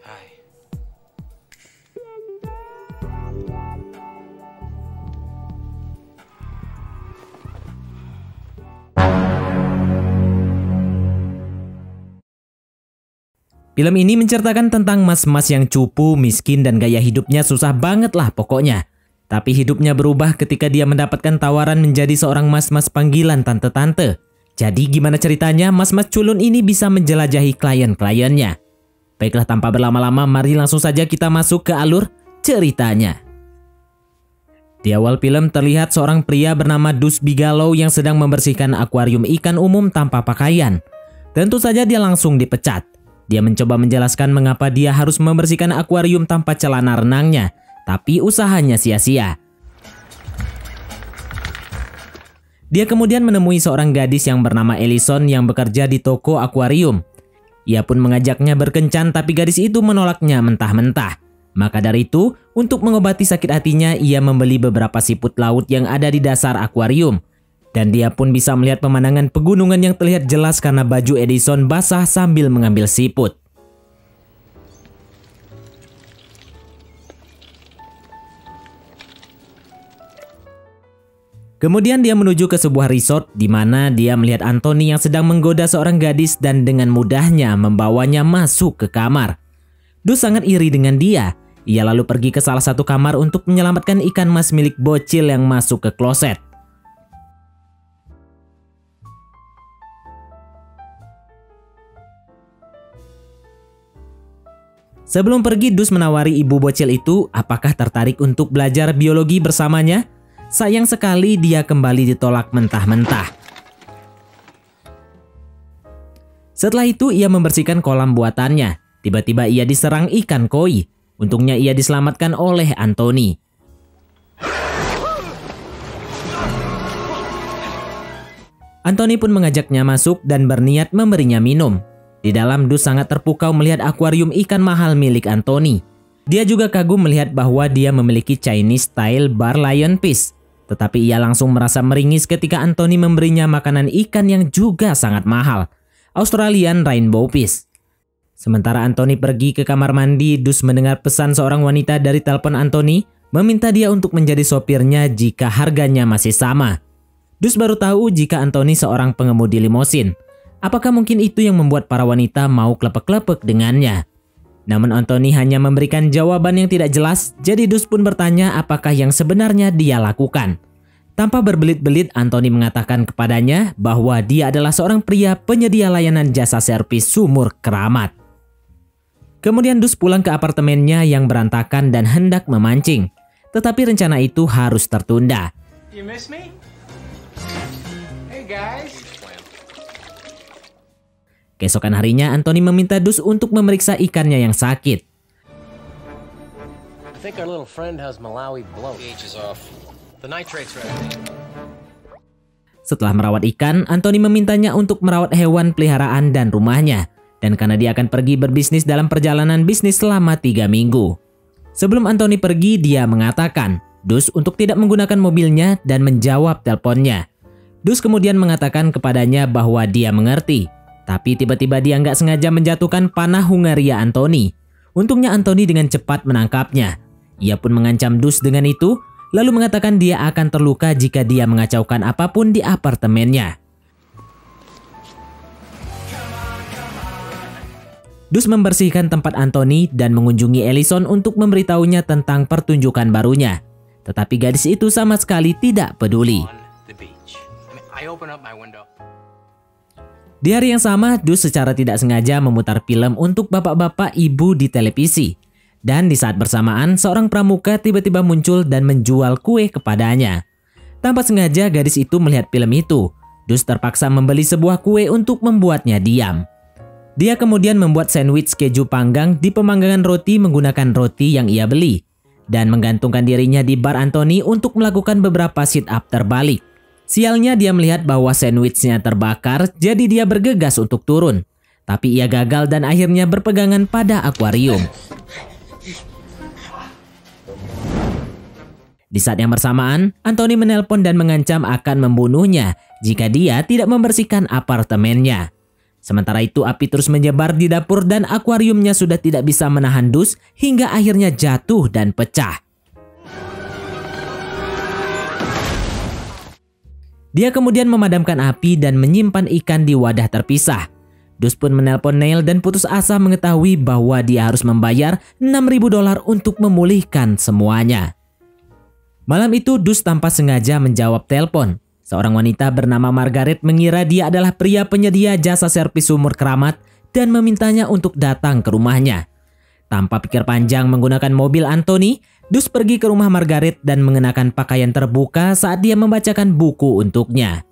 Hai. Film ini menceritakan tentang mas-mas yang cupu, miskin, dan gaya hidupnya susah banget lah pokoknya. Tapi hidupnya berubah ketika dia mendapatkan tawaran menjadi seorang mas-mas panggilan tante-tante. Jadi gimana ceritanya mas-mas culun ini bisa menjelajahi klien-kliennya? Baiklah, tanpa berlama-lama mari langsung saja kita masuk ke alur ceritanya. Di awal film terlihat seorang pria bernama Dus Bigelow yang sedang membersihkan akuarium ikan umum tanpa pakaian. Tentu saja dia langsung dipecat. Dia mencoba menjelaskan mengapa dia harus membersihkan akuarium tanpa celana renangnya, tapi usahanya sia-sia. Dia kemudian menemui seorang gadis yang bernama Ellison yang bekerja di toko akuarium. Ia pun mengajaknya berkencan, tapi gadis itu menolaknya mentah-mentah. Maka dari itu, untuk mengobati sakit hatinya, ia membeli beberapa siput laut yang ada di dasar akuarium. Dan dia pun bisa melihat pemandangan pegunungan yang terlihat jelas karena baju Edison basah sambil mengambil siput. Kemudian dia menuju ke sebuah resort di mana dia melihat Anthony yang sedang menggoda seorang gadis dan dengan mudahnya membawanya masuk ke kamar. Dus sangat iri dengan dia. Ia lalu pergi ke salah satu kamar untuk menyelamatkan ikan mas milik bocil yang masuk ke kloset. Sebelum pergi, Dus menawari ibu bocil itu apakah tertarik untuk belajar biologi bersamanya. Sayang sekali dia kembali ditolak mentah-mentah. Setelah itu ia membersihkan kolam buatannya. Tiba-tiba ia diserang ikan koi. Untungnya ia diselamatkan oleh Anthony. Anthony pun mengajaknya masuk dan berniat memberinya minum. Di dalam, Dus sangat terpukau melihat akuarium ikan mahal milik Anthony. Dia juga kagum melihat bahwa dia memiliki Chinese style bar lionfish. Tetapi ia langsung merasa meringis ketika Anthony memberinya makanan ikan yang juga sangat mahal, Australian rainbow fish. Sementara Anthony pergi ke kamar mandi, Dus mendengar pesan seorang wanita dari telepon Anthony, meminta dia untuk menjadi sopirnya jika harganya masih sama. Dus baru tahu jika Anthony seorang pengemudi limosin. Apakah mungkin itu yang membuat para wanita mau klepek-klepek dengannya? Namun Anthony hanya memberikan jawaban yang tidak jelas, jadi Dus pun bertanya apakah yang sebenarnya dia lakukan. Tanpa berbelit-belit, Anthony mengatakan kepadanya bahwa dia adalah seorang pria penyedia layanan jasa servis sumur keramat. Kemudian Dus pulang ke apartemennya yang berantakan dan hendak memancing. Tetapi rencana itu harus tertunda. You miss me? Hey guys. Keesokan harinya, Anthony meminta Dus untuk memeriksa ikannya yang sakit. I think our little friend has Malawi bloat. pH is off. The nitrate's ready. Setelah merawat ikan, Anthony memintanya untuk merawat hewan peliharaan dan rumahnya. Dan karena dia akan pergi berbisnis dalam perjalanan bisnis selama 3 minggu. Sebelum Anthony pergi, dia mengatakan Dus untuk tidak menggunakan mobilnya dan menjawab teleponnya. Dus kemudian mengatakan kepadanya bahwa dia mengerti. Tapi tiba-tiba dia nggak sengaja menjatuhkan panah Hungaria Anthony. Untungnya Anthony dengan cepat menangkapnya. Ia pun mengancam Dus dengan itu, lalu mengatakan dia akan terluka jika dia mengacaukan apapun di apartemennya. Dus membersihkan tempat Anthony dan mengunjungi Ellison untuk memberitahunya tentang pertunjukan barunya. Tetapi gadis itu sama sekali tidak peduli. On the beach. I open up my window. Di hari yang sama, Dus secara tidak sengaja memutar film untuk bapak-bapak ibu di televisi. Dan di saat bersamaan, seorang pramuka tiba-tiba muncul dan menjual kue kepadanya. Tanpa sengaja, gadis itu melihat film itu. Dus terpaksa membeli sebuah kue untuk membuatnya diam. Dia kemudian membuat sandwich keju panggang di pemanggangan roti menggunakan roti yang ia beli. Dan menggantungkan dirinya di bar Anthony untuk melakukan beberapa sit-up terbalik. Sialnya dia melihat bahwa sandwichnya terbakar, jadi dia bergegas untuk turun. Tapi ia gagal dan akhirnya berpegangan pada akuarium. Di saat yang bersamaan, Anthony menelpon dan mengancam akan membunuhnya jika dia tidak membersihkan apartemennya. Sementara itu api terus menyebar di dapur dan akuariumnya sudah tidak bisa menahan dus hingga akhirnya jatuh dan pecah. Dia kemudian memadamkan api dan menyimpan ikan di wadah terpisah. Dus pun menelpon Neil dan putus asa mengetahui bahwa dia harus membayar $6.000 untuk memulihkan semuanya. Malam itu Dus tanpa sengaja menjawab telepon. Seorang wanita bernama Margaret mengira dia adalah pria penyedia jasa servis sumur keramat dan memintanya untuk datang ke rumahnya. Tanpa pikir panjang menggunakan mobil Anthony, Dus pergi ke rumah Margaret dan mengenakan pakaian terbuka saat dia membacakan buku untuknya.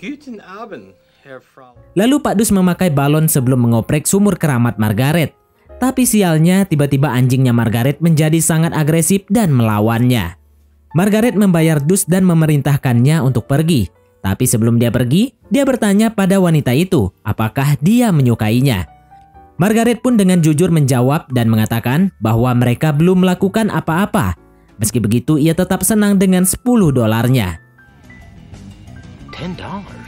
Guten Abend, Herr Frau. Lalu Pak Dus memakai balon sebelum mengoprek sumur keramat Margaret. Tapi sialnya tiba-tiba anjingnya Margaret menjadi sangat agresif dan melawannya. Margaret membayar Dus dan memerintahkannya untuk pergi. Tapi sebelum dia pergi, dia bertanya pada wanita itu apakah dia menyukainya. Margaret pun dengan jujur menjawab dan mengatakan bahwa mereka belum melakukan apa-apa. Meski begitu, ia tetap senang dengan $10-nya. $10?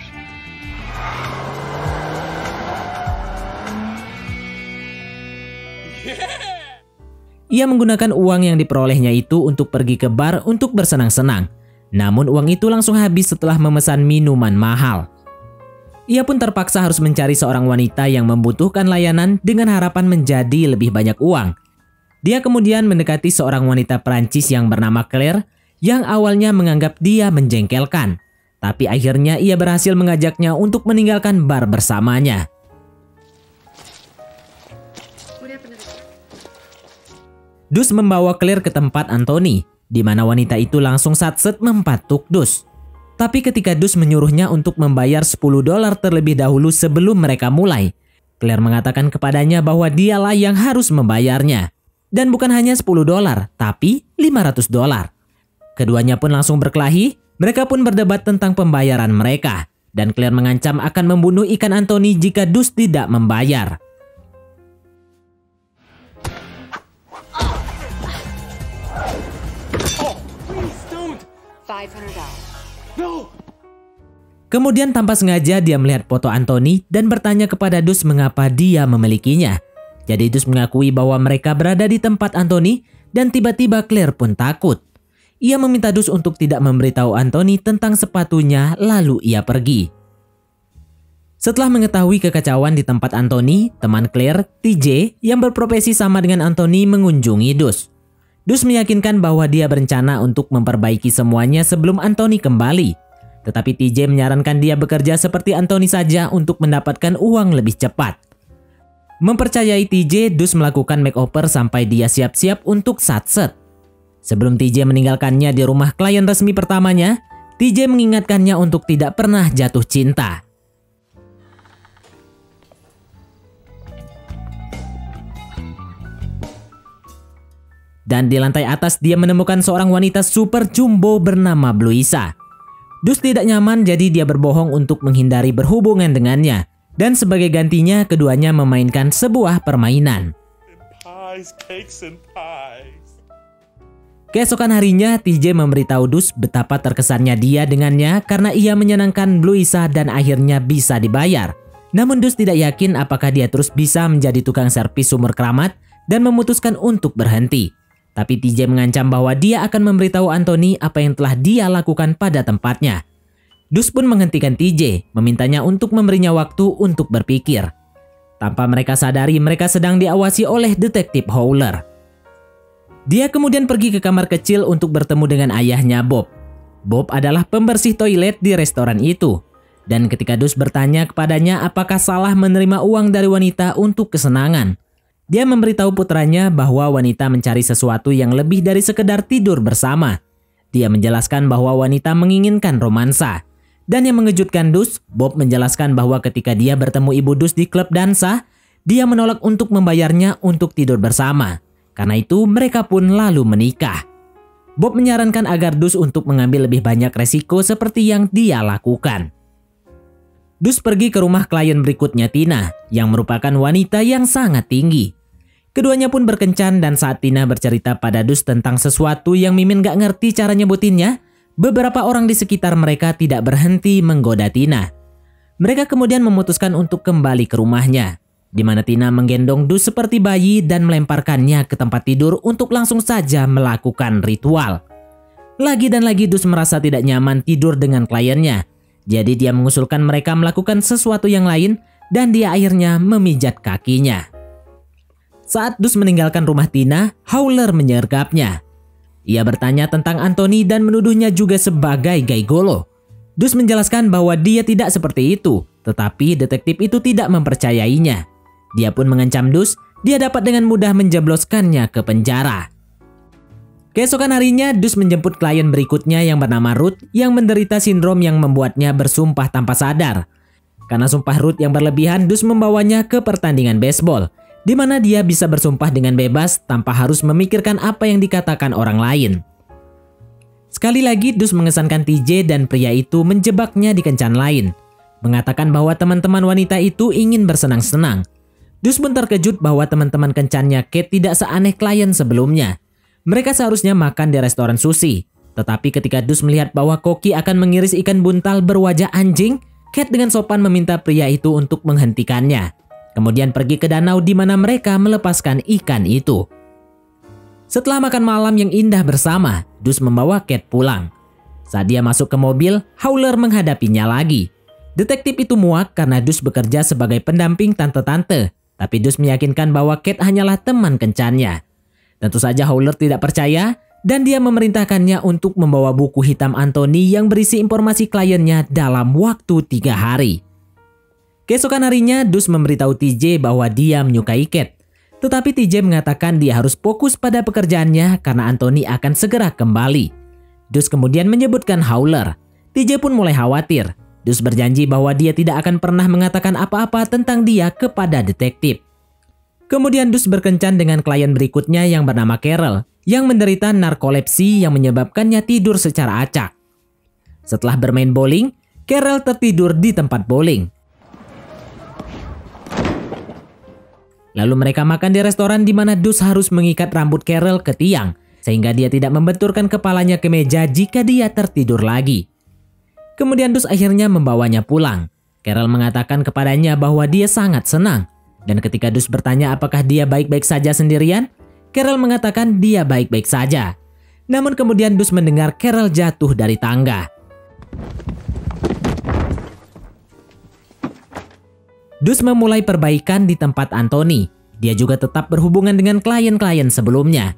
Ia menggunakan uang yang diperolehnya itu untuk pergi ke bar untuk bersenang-senang. Namun uang itu langsung habis setelah memesan minuman mahal. Ia pun terpaksa harus mencari seorang wanita yang membutuhkan layanan dengan harapan menjadi lebih banyak uang. Dia kemudian mendekati seorang wanita Prancis yang bernama Claire yang awalnya menganggap dia menjengkelkan. Tapi akhirnya ia berhasil mengajaknya untuk meninggalkan bar bersamanya. Dus membawa Claire ke tempat Anthony, di mana wanita itu langsung satset mempatuk Dus. Tapi ketika Dus menyuruhnya untuk membayar $10 terlebih dahulu sebelum mereka mulai, Claire mengatakan kepadanya bahwa dialah yang harus membayarnya. Dan bukan hanya $10, tapi $500. Keduanya pun langsung berkelahi, mereka pun berdebat tentang pembayaran mereka. Dan Claire mengancam akan membunuh ikan Anthony jika Dus tidak membayar. $500. No! Kemudian tanpa sengaja dia melihat foto Anthony dan bertanya kepada Dus mengapa dia memilikinya. Jadi Dus mengakui bahwa mereka berada di tempat Anthony dan tiba-tiba Claire pun takut. Ia meminta Dus untuk tidak memberitahu Anthony tentang sepatunya lalu ia pergi. Setelah mengetahui kekacauan di tempat Anthony, teman Claire, TJ, yang berprofesi sama dengan Anthony mengunjungi Dus. Dus meyakinkan bahwa dia berencana untuk memperbaiki semuanya sebelum Anthony kembali. Tetapi TJ menyarankan dia bekerja seperti Anthony saja untuk mendapatkan uang lebih cepat. Mempercayai TJ, Dus melakukan makeover sampai dia siap-siap untuk satset. Sebelum TJ meninggalkannya di rumah klien resmi pertamanya, TJ mengingatkannya untuk tidak pernah jatuh cinta. Dan di lantai atas dia menemukan seorang wanita super jumbo bernama Bluisa. Dus tidak nyaman jadi dia berbohong untuk menghindari berhubungan dengannya. Dan sebagai gantinya keduanya memainkan sebuah permainan. Keesokan harinya TJ memberitahu Dus betapa terkesannya dia dengannya karena ia menyenangkan Bluisa dan akhirnya bisa dibayar. Namun Dus tidak yakin apakah dia terus bisa menjadi tukang servis sumur keramat dan memutuskan untuk berhenti. Tapi TJ mengancam bahwa dia akan memberitahu Anthony apa yang telah dia lakukan pada tempatnya. Dus pun menghentikan TJ, memintanya untuk memberinya waktu untuk berpikir. Tanpa mereka sadari, mereka sedang diawasi oleh detektif Howler. Dia kemudian pergi ke kamar kecil untuk bertemu dengan ayahnya Bob. Bob adalah pembersih toilet di restoran itu. Dan ketika Dus bertanya kepadanya apakah salah menerima uang dari wanita untuk kesenangan, dia memberitahu putranya bahwa wanita mencari sesuatu yang lebih dari sekedar tidur bersama. Dia menjelaskan bahwa wanita menginginkan romansa. Dan yang mengejutkan Dus, Bob menjelaskan bahwa ketika dia bertemu ibu Dus di klub dansa, dia menolak untuk membayarnya untuk tidur bersama. Karena itu mereka pun lalu menikah. Bob menyarankan agar Dus untuk mengambil lebih banyak resiko seperti yang dia lakukan. Dus pergi ke rumah klien berikutnya Tina, yang merupakan wanita yang sangat tinggi. Keduanya pun berkencan dan saat Tina bercerita pada Dus tentang sesuatu yang Mimin gak ngerti cara nyebutinnya, Beberapa orang di sekitar mereka tidak berhenti menggoda Tina. Mereka kemudian memutuskan untuk kembali ke rumahnya, di mana Tina menggendong Dus seperti bayi dan melemparkannya ke tempat tidur untuk langsung saja melakukan ritual. Lagi dan lagi Dus merasa tidak nyaman tidur dengan kliennya, jadi dia mengusulkan mereka melakukan sesuatu yang lain dan dia akhirnya memijat kakinya. Saat Dus meninggalkan rumah Tina, Howler menyergapnya. Ia bertanya tentang Anthony dan menuduhnya juga sebagai gigolo. Dus menjelaskan bahwa dia tidak seperti itu, tetapi detektif itu tidak mempercayainya. Dia pun mengancam Dus, dia dapat dengan mudah menjebloskannya ke penjara. Keesokan harinya, Dus menjemput klien berikutnya yang bernama Ruth yang menderita sindrom yang membuatnya bersumpah tanpa sadar. Karena sumpah Ruth yang berlebihan, Dus membawanya ke pertandingan baseball, di mana dia bisa bersumpah dengan bebas tanpa harus memikirkan apa yang dikatakan orang lain. Sekali lagi Dus mengesankan TJ dan pria itu menjebaknya di kencan lain, mengatakan bahwa teman-teman wanita itu ingin bersenang-senang. Dus pun terkejut bahwa teman-teman kencannya Kate tidak seaneh klien sebelumnya. Mereka seharusnya makan di restoran sushi, tetapi ketika Dus melihat bahwa koki akan mengiris ikan buntal berwajah anjing, Kate dengan sopan meminta pria itu untuk menghentikannya. Kemudian pergi ke danau di mana mereka melepaskan ikan itu. Setelah makan malam yang indah bersama, Dus membawa Kate pulang. Saat dia masuk ke mobil, Howler menghadapinya lagi. Detektif itu muak karena Dus bekerja sebagai pendamping tante-tante, tapi Dus meyakinkan bahwa Kate hanyalah teman kencannya. Tentu saja Howler tidak percaya dan dia memerintahkannya untuk membawa buku hitam Anthony yang berisi informasi kliennya dalam waktu 3 hari. Keesokan harinya, Dus memberitahu TJ bahwa dia menyukai Kate. Tetapi TJ mengatakan dia harus fokus pada pekerjaannya karena Anthony akan segera kembali. Dus kemudian menyebutkan Howler. TJ pun mulai khawatir. Dus berjanji bahwa dia tidak akan pernah mengatakan apa-apa tentang dia kepada detektif. Kemudian Dus berkencan dengan klien berikutnya yang bernama Carol, yang menderita narkolepsi yang menyebabkannya tidur secara acak. Setelah bermain bowling, Carol tertidur di tempat bowling. Lalu mereka makan di restoran di mana Dus harus mengikat rambut Carol ke tiang, sehingga dia tidak membenturkan kepalanya ke meja jika dia tertidur lagi. Kemudian Dus akhirnya membawanya pulang. Carol mengatakan kepadanya bahwa dia sangat senang. Dan ketika Dus bertanya apakah dia baik-baik saja sendirian, Carol mengatakan dia baik-baik saja. Namun kemudian Dus mendengar Carol jatuh dari tangga. Dus memulai perbaikan di tempat Anthony. Dia juga tetap berhubungan dengan klien-klien sebelumnya,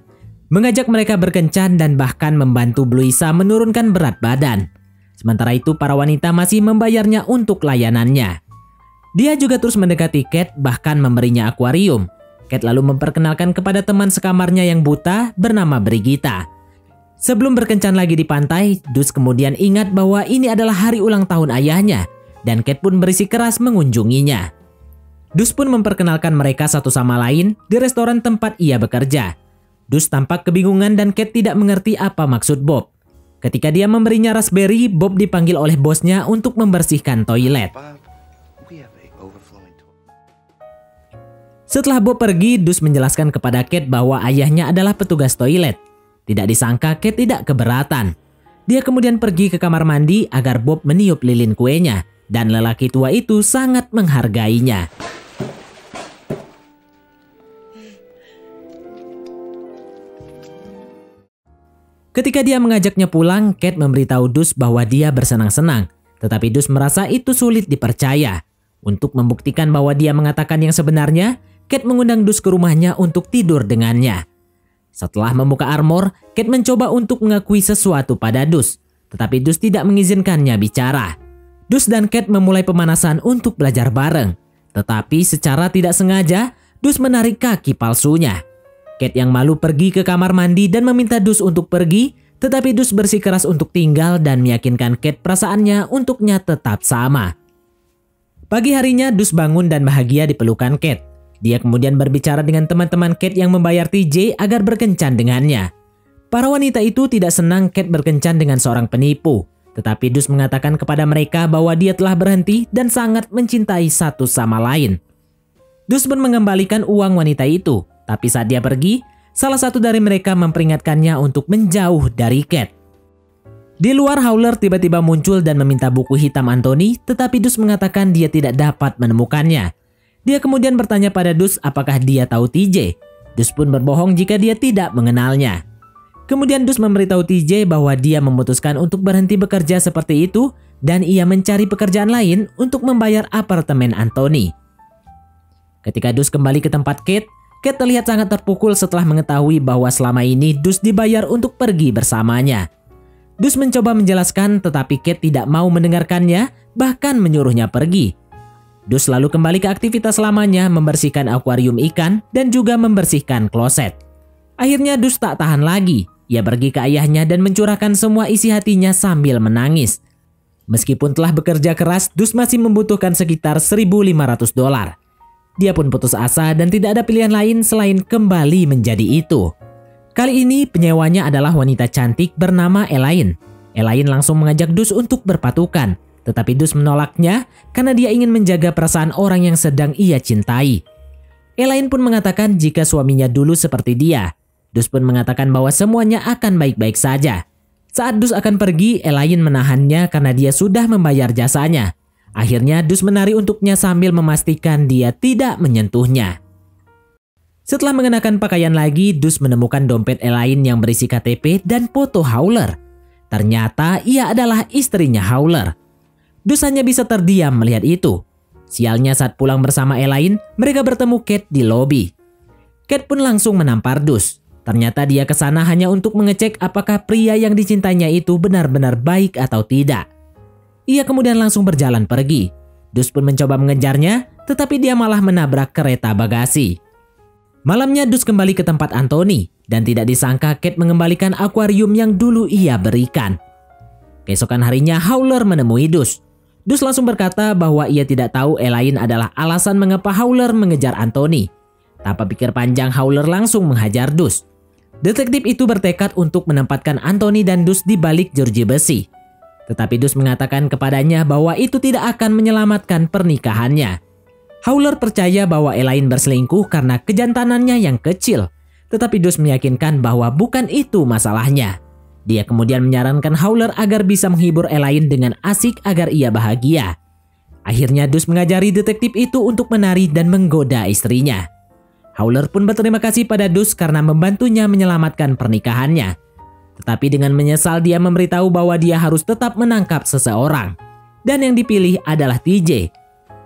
mengajak mereka berkencan dan bahkan membantu Bluisa menurunkan berat badan. Sementara itu para wanita masih membayarnya untuk layanannya. Dia juga terus mendekati Kate, bahkan memberinya akuarium. Kate lalu memperkenalkan kepada teman sekamarnya yang buta bernama Brigitta. Sebelum berkencan lagi di pantai, Dus kemudian ingat bahwa ini adalah hari ulang tahun ayahnya, dan Kate pun bersikeras mengunjunginya. Dus pun memperkenalkan mereka satu sama lain di restoran tempat ia bekerja. Dus tampak kebingungan dan Kate tidak mengerti apa maksud Bob. Ketika dia memberinya raspberry, Bob dipanggil oleh bosnya untuk membersihkan toilet. Setelah Bob pergi, Dus menjelaskan kepada Kate bahwa ayahnya adalah petugas toilet. Tidak disangka Kate tidak keberatan. Dia kemudian pergi ke kamar mandi agar Bob meniup lilin kuenya, dan lelaki tua itu sangat menghargainya. Ketika dia mengajaknya pulang, Kate memberitahu Dus bahwa dia bersenang-senang, tetapi Dus merasa itu sulit dipercaya. Untuk membuktikan bahwa dia mengatakan yang sebenarnya, Kate mengundang Dus ke rumahnya untuk tidur dengannya. Setelah membuka armor, Kate mencoba untuk mengakui sesuatu pada Dus, tetapi Dus tidak mengizinkannya bicara. Dus dan Kate memulai pemanasan untuk belajar bareng, tetapi secara tidak sengaja, Dus menarik kaki palsunya. Kate yang malu pergi ke kamar mandi dan meminta Dus untuk pergi, tetapi Dus bersikeras untuk tinggal dan meyakinkan Kate perasaannya untuknya tetap sama. Pagi harinya Dus bangun dan bahagia di pelukan Kate. Dia kemudian berbicara dengan teman-teman Kate yang membayar TJ agar berkencan dengannya. Para wanita itu tidak senang Kate berkencan dengan seorang penipu, tetapi Dus mengatakan kepada mereka bahwa dia telah berhenti dan sangat mencintai satu sama lain. Dus pun mengembalikan uang wanita itu, tapi saat dia pergi, salah satu dari mereka memperingatkannya untuk menjauh dari Kate. Di luar, Howler tiba-tiba muncul dan meminta buku hitam Anthony, tetapi Dus mengatakan dia tidak dapat menemukannya. Dia kemudian bertanya pada Dus apakah dia tahu TJ. Dus pun berbohong jika dia tidak mengenalnya. Kemudian Dus memberitahu TJ bahwa dia memutuskan untuk berhenti bekerja seperti itu dan ia mencari pekerjaan lain untuk membayar apartemen Anthony. Ketika Dus kembali ke tempat Kate terlihat sangat terpukul setelah mengetahui bahwa selama ini Dus dibayar untuk pergi bersamanya. Dus mencoba menjelaskan tetapi Kate tidak mau mendengarkannya, bahkan menyuruhnya pergi. Dus lalu kembali ke aktivitas lamanya, membersihkan akuarium ikan dan juga membersihkan kloset. Akhirnya Dus tak tahan lagi. Ia pergi ke ayahnya dan mencurahkan semua isi hatinya sambil menangis. Meskipun telah bekerja keras, Dus masih membutuhkan sekitar $1.500. Dia pun putus asa dan tidak ada pilihan lain selain kembali menjadi itu. Kali ini penyewanya adalah wanita cantik bernama Elaine. Elaine langsung mengajak Dus untuk berpatukan, tetapi Dus menolaknya karena dia ingin menjaga perasaan orang yang sedang ia cintai. Elaine pun mengatakan jika suaminya dulu seperti dia. Dus pun mengatakan bahwa semuanya akan baik-baik saja. Saat Dus akan pergi, Elaine menahannya karena dia sudah membayar jasanya. Akhirnya Dus menari untuknya sambil memastikan dia tidak menyentuhnya. Setelah mengenakan pakaian lagi, Dus menemukan dompet Elaine yang berisi KTP dan foto Howler. Ternyata ia adalah istrinya Howler. Dus hanya bisa terdiam melihat itu. Sialnya saat pulang bersama Elaine, mereka bertemu Kate di lobi. Kate pun langsung menampar Dus. Ternyata dia ke sana hanya untuk mengecek apakah pria yang dicintainya itu benar-benar baik atau tidak. Ia kemudian langsung berjalan pergi. Dus pun mencoba mengejarnya, tetapi dia malah menabrak kereta bagasi. Malamnya Dus kembali ke tempat Anthony dan tidak disangka Kate mengembalikan akuarium yang dulu ia berikan. Keesokan harinya Howler menemui Dus. Dus langsung berkata bahwa ia tidak tahu Elaine adalah alasan mengapa Howler mengejar Anthony. Tanpa pikir panjang, Howler langsung menghajar Dus. Detektif itu bertekad untuk menempatkan Anthony dan Dus di balik jeruji besi. Tetapi Dus mengatakan kepadanya bahwa itu tidak akan menyelamatkan pernikahannya. Howler percaya bahwa Elaine berselingkuh karena kejantanannya yang kecil. Tetapi Dus meyakinkan bahwa bukan itu masalahnya. Dia kemudian menyarankan Howler agar bisa menghibur Elaine dengan asik agar ia bahagia. Akhirnya Dus mengajari detektif itu untuk menari dan menggoda istrinya. Howler pun berterima kasih pada Dus karena membantunya menyelamatkan pernikahannya. Tetapi dengan menyesal dia memberitahu bahwa dia harus tetap menangkap seseorang. Dan yang dipilih adalah TJ.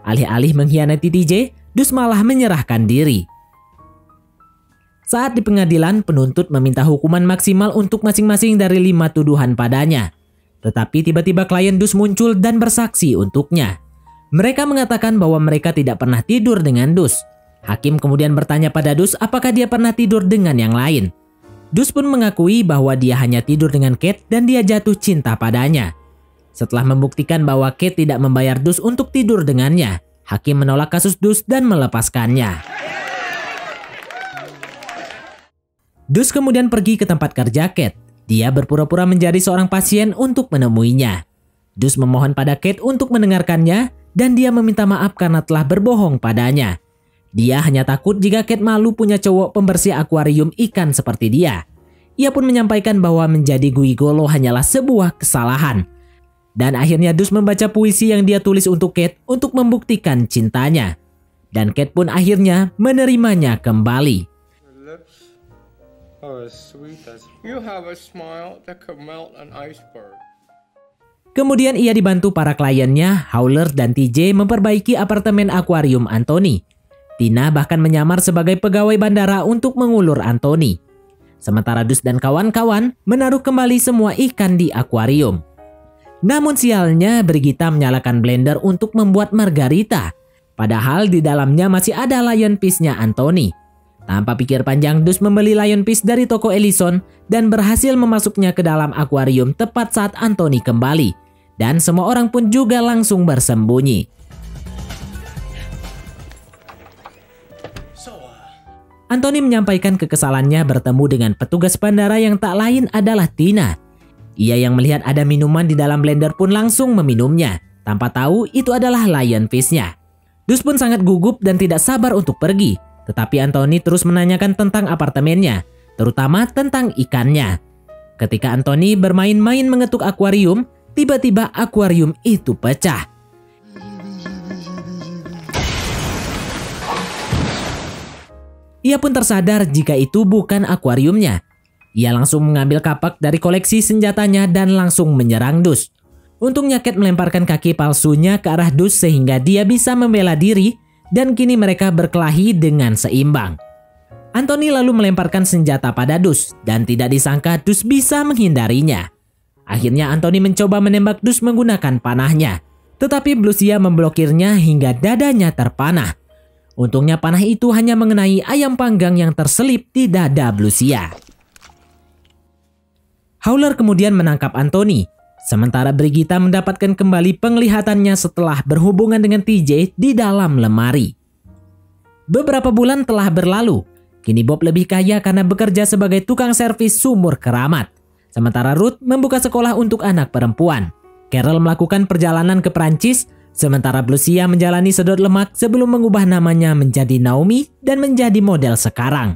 Alih-alih mengkhianati TJ, Dus malah menyerahkan diri. Saat di pengadilan, penuntut meminta hukuman maksimal untuk masing-masing dari 5 tuduhan padanya. Tetapi tiba-tiba klien Dus muncul dan bersaksi untuknya. Mereka mengatakan bahwa mereka tidak pernah tidur dengan Dus. Hakim kemudian bertanya pada Dus apakah dia pernah tidur dengan yang lain. Dus pun mengakui bahwa dia hanya tidur dengan Kate dan dia jatuh cinta padanya. Setelah membuktikan bahwa Kate tidak membayar Dus untuk tidur dengannya, hakim menolak kasus Dus dan melepaskannya. Dus kemudian pergi ke tempat kerja Kate. Dia berpura-pura menjadi seorang pasien untuk menemuinya. Dus memohon pada Kate untuk mendengarkannya dan dia meminta maaf karena telah berbohong padanya. Dia hanya takut jika Kate malu punya cowok pembersih akuarium ikan seperti dia. Ia pun menyampaikan bahwa menjadi gigolo hanyalah sebuah kesalahan. Dan akhirnya Dus membaca puisi yang dia tulis untuk Kate untuk membuktikan cintanya. Dan Kate pun akhirnya menerimanya kembali. Your lips are as sweet as you have a smile that could melt an iceberg. Kemudian ia dibantu para kliennya, Howler dan TJ memperbaiki apartemen akuarium Anthony. Tina bahkan menyamar sebagai pegawai bandara untuk mengulur Anthony. Sementara Dus dan kawan-kawan menaruh kembali semua ikan di akuarium. Namun sialnya, Brigitta menyalakan blender untuk membuat margarita. Padahal di dalamnya masih ada lion fish-nya Anthony. Tanpa pikir panjang, Dus membeli lion fish dari toko Ellison dan berhasil memasuknya ke dalam akuarium tepat saat Anthony kembali. Dan semua orang pun juga langsung bersembunyi. Anthony menyampaikan kekesalannya bertemu dengan petugas bandara yang tak lain adalah Tina. Ia yang melihat ada minuman di dalam blender pun langsung meminumnya, tanpa tahu itu adalah lion fish-nya. Dus pun sangat gugup dan tidak sabar untuk pergi, tetapi Anthony terus menanyakan tentang apartemennya, terutama tentang ikannya. Ketika Anthony bermain-main mengetuk akuarium, tiba-tiba akuarium itu pecah. Ia pun tersadar jika itu bukan akuariumnya. Ia langsung mengambil kapak dari koleksi senjatanya dan langsung menyerang Dus. Untungnya Cat melemparkan kaki palsunya ke arah Dus sehingga dia bisa membela diri dan kini mereka berkelahi dengan seimbang. Anthony lalu melemparkan senjata pada Dus dan tidak disangka Dus bisa menghindarinya. Akhirnya Anthony mencoba menembak Dus menggunakan panahnya, tetapi Blucia memblokirnya hingga dadanya terpanah. Untungnya panah itu hanya mengenai ayam panggang yang terselip di dada Blucia. Howler kemudian menangkap Anthony, sementara Brigitte mendapatkan kembali penglihatannya setelah berhubungan dengan TJ di dalam lemari. Beberapa bulan telah berlalu, kini Bob lebih kaya karena bekerja sebagai tukang servis sumur keramat. Sementara Ruth membuka sekolah untuk anak perempuan. Carol melakukan perjalanan ke Prancis, sementara Blucia menjalani sedot lemak sebelum mengubah namanya menjadi Naomi dan menjadi model sekarang.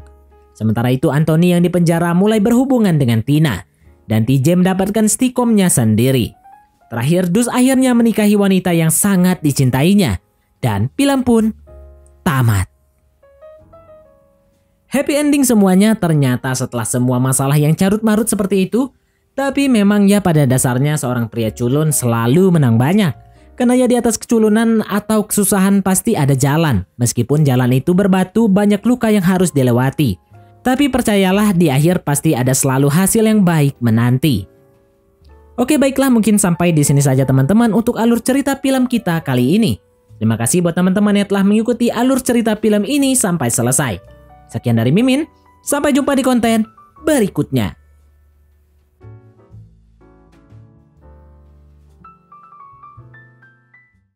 Sementara itu Anthony yang dipenjara mulai berhubungan dengan Tina, dan TJ mendapatkan stikomnya sendiri. Terakhir Dus akhirnya menikahi wanita yang sangat dicintainya, dan film pun tamat. Happy ending semuanya ternyata setelah semua masalah yang carut-marut seperti itu, tapi memang ya pada dasarnya seorang pria culun selalu menang banyak. Karena ya di atas keculunan atau kesusahan pasti ada jalan. Meskipun jalan itu berbatu, banyak luka yang harus dilewati. Tapi percayalah di akhir pasti ada selalu hasil yang baik menanti. Oke baiklah, mungkin sampai di sini saja teman-teman untuk alur cerita film kita kali ini. Terima kasih buat teman-teman yang telah mengikuti alur cerita film ini sampai selesai. Sekian dari Mimin, sampai jumpa di konten berikutnya.